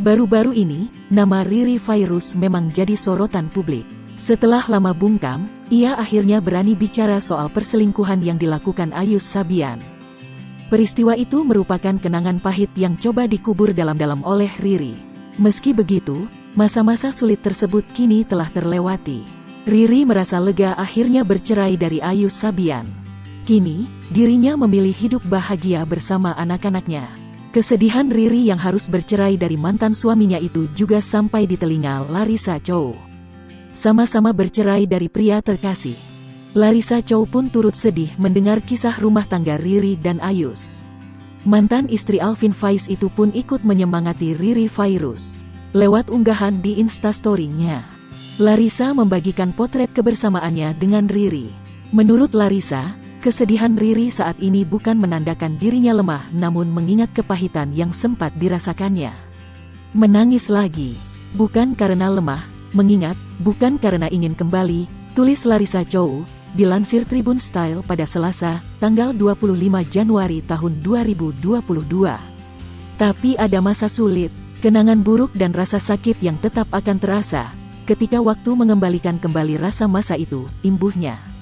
Baru-baru ini, nama Riri Virus memang jadi sorotan publik. Setelah lama bungkam, ia akhirnya berani bicara soal perselingkuhan yang dilakukan Ayus Sabian. Peristiwa itu merupakan kenangan pahit yang coba dikubur dalam-dalam oleh Riri. Meski begitu, masa-masa sulit tersebut kini telah terlewati. Riri merasa lega akhirnya bercerai dari Ayus Sabian. Kini, dirinya memilih hidup bahagia bersama anak-anaknya. Kesedihan Riri yang harus bercerai dari mantan suaminya itu juga sampai di telinga Larissa Chow. Sama-sama bercerai dari pria terkasih. Larissa Chow pun turut sedih mendengar kisah rumah tangga Riri dan Ayus. Mantan istri Alvin Faiz itu pun ikut menyemangati Riri Virus. Lewat unggahan di Instastory-nya, Larissa membagikan potret kebersamaannya dengan Riri. Menurut Larissa, kesedihan Riri saat ini bukan menandakan dirinya lemah, namun mengingat kepahitan yang sempat dirasakannya. Menangis lagi, bukan karena lemah, mengingat, bukan karena ingin kembali, tulis Larissa Chow, dilansir Tribun Style pada Selasa, tanggal 25 Januari tahun 2022. Tapi ada masa sulit, kenangan buruk dan rasa sakit yang tetap akan terasa, ketika waktu mengembalikan kembali rasa masa itu, imbuhnya.